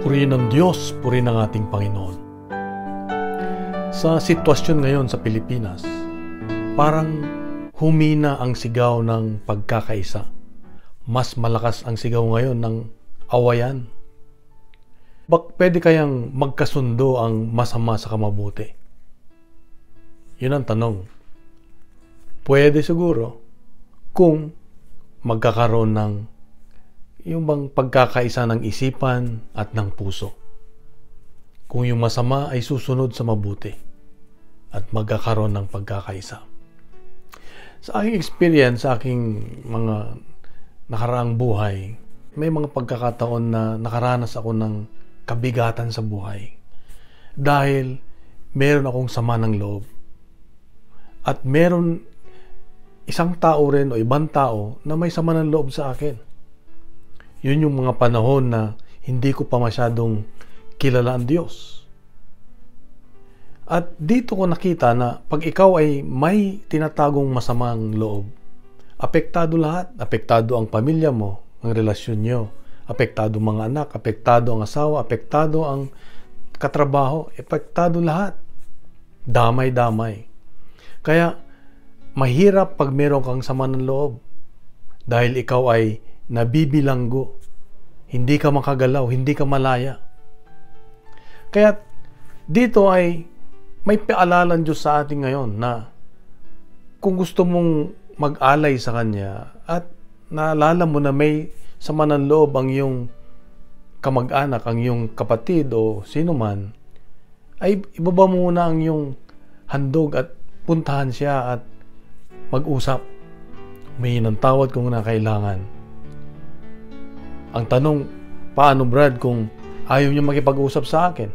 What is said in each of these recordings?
Purihin ng Diyos, purihin ng ating Panginoon. Sa sitwasyon ngayon sa Pilipinas, parang humina ang sigaw ng pagkakaisa. Mas malakas ang sigaw ngayon ng awayan. Pwede kayang magkasundo ang masama sa kamabuti? Yun ang tanong. Pwede siguro kung magkakaroon ng yung bang pagkakaisa ng isipan at ng puso. Kung yung masama ay susunod sa mabuti at magkakaroon ng pagkakaisa. Sa aking experience, sa aking mga nakaraang buhay, may mga pagkakataon na nakaranas ako ng kabigatan sa buhay. Dahil meron akong sama ng loob. At meron isang tao rin o ibang tao na may sama ng loob sa akin. Yun yung mga panahon na hindi ko pa masyadong kilala ang Diyos. At dito ko nakita na pag ikaw ay may tinatagong masamang loob, apektado lahat. Apektado ang pamilya mo, ang relasyon nyo. Apektado mga anak, apektado ang asawa, apektado ang katrabaho, apektado lahat. Damay-damay. Kaya mahirap pag meron kang sama ng loob. Dahil ikaw ay nabibilanggo. Hindi ka makagalaw, hindi ka malaya. Kaya dito ay may paalala ng Diyos sa atin ngayon na kung gusto mong mag-alay sa Kanya at naalala mo na may sama ng loob ang iyong kamag-anak, ang iyong kapatid o sino man, ay ibaba mo muna ang iyong handog at puntahan siya at mag-usap. Humingi ng tawad kung na kailangan. Ang tanong, paano Brad kung ayaw niya makipag-usap sa akin?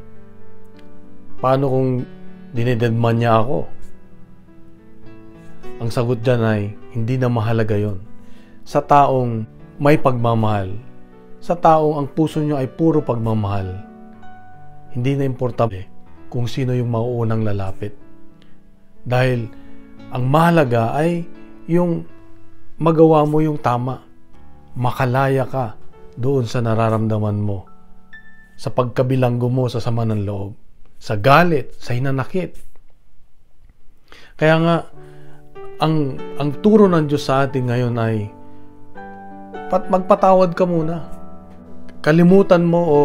Paano kung dinededman niya ako? Ang sagot dyan ay, hindi na mahalaga yon. Sa taong may pagmamahal, sa taong ang puso niyo ay puro pagmamahal, hindi na importante kung sino yung mauunang lalapit. Dahil ang mahalaga ay yung magawa mo yung tama. Makalaya ka doon sa nararamdaman mo, sa pagkabilanggo mo sa sama ng loob, sa galit, sa hinanakit. Kaya nga, ang turo ng Diyos sa atin ngayon ay magpatawad ka muna. Kalimutan mo o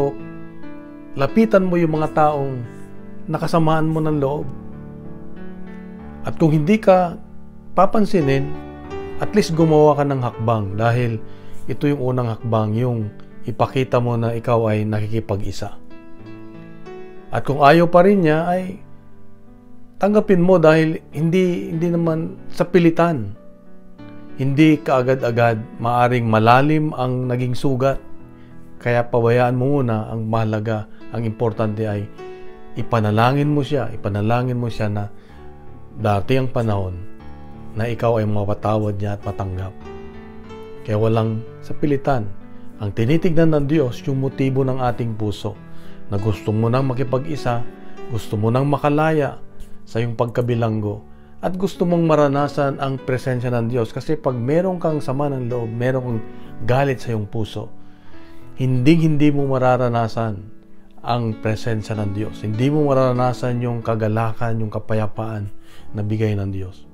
lapitan mo yung mga taong nakasamaan mo ng loob. At kung hindi ka papansinin, at least gumawa ka ng hakbang dahil ito yung unang hakbang, yung ipakita mo na ikaw ay nakikipag-isa. At kung ayaw pa rin niya, ay tanggapin mo dahil hindi naman sa pilitan. Hindi kaagad-agad maaring malalim ang naging sugat. Kaya pabayaan mo muna. Ang mahalaga, ang importante ay ipanalangin mo siya na dati ang panahon na ikaw ay mapatawad niya at matanggap. Kaya walang sa pilitan. Ang tinitignan ng Diyos yung motibo ng ating puso na gusto mo nang makipag-isa, gusto mo nang makalaya sa iyong pagkabilanggo at gusto mong maranasan ang presensya ng Diyos. Kasi pag meron kang sama ng loob, meron kang galit sa iyong puso, hindi mo mararanasan ang presensya ng Diyos. Hindi mo mararanasan yung kagalakan, yung kapayapaan na bigay ng Diyos.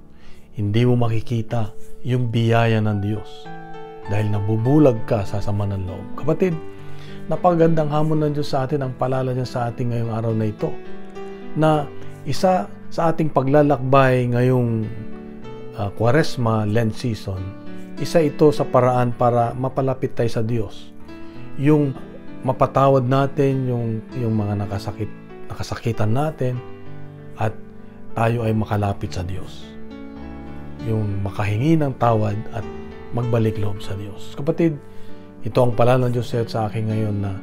Hindi mo makikita yung biyaya ng Diyos dahil nabubulag ka sa sama ng loob. Kapatid, napagandang hamon ng Diyos sa atin, ang palala niya sa ating ngayong araw na ito, na isa sa ating paglalakbay ngayong Kwaresma, Lent season, isa ito sa paraan para mapalapit tayo sa Diyos. Yung mapatawad natin yung mga nakasakitan natin at tayo ay makalapit sa Diyos. Yung makahingi ng tawad at magbalik loob sa Diyos. Kapatid, ito ang palala ng Diyos sa akin ngayon na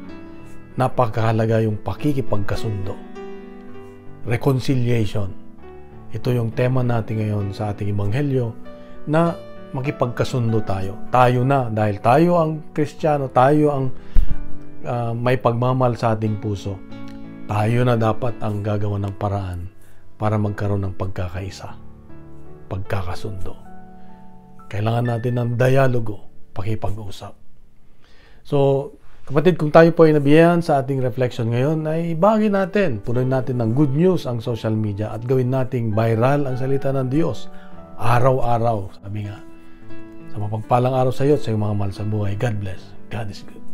napakahalaga yung pakikipagkasundo. Reconciliation. Ito yung tema natin ngayon sa ating Ebanghelyo na makipagkasundo tayo. Tayo na, dahil tayo ang Kristiyano, tayo ang may pagmamahal sa ating puso. Tayo na dapat ang gagawa ng paraan para magkaroon ng pagkakaisa, pagkakasundo. Kailangan natin ng dialogo, pakipag-usap. So, Kapatid, kung tayo po ay nabiyahan sa ating reflection ngayon, ay bahagi natin, punuin natin ng good news ang social media at gawin nating viral ang salita ng Diyos. Araw-araw, sabi nga. Sa mapagpalang araw sa iyo at sa iyong mga mahal sa buhay. God bless. God is good.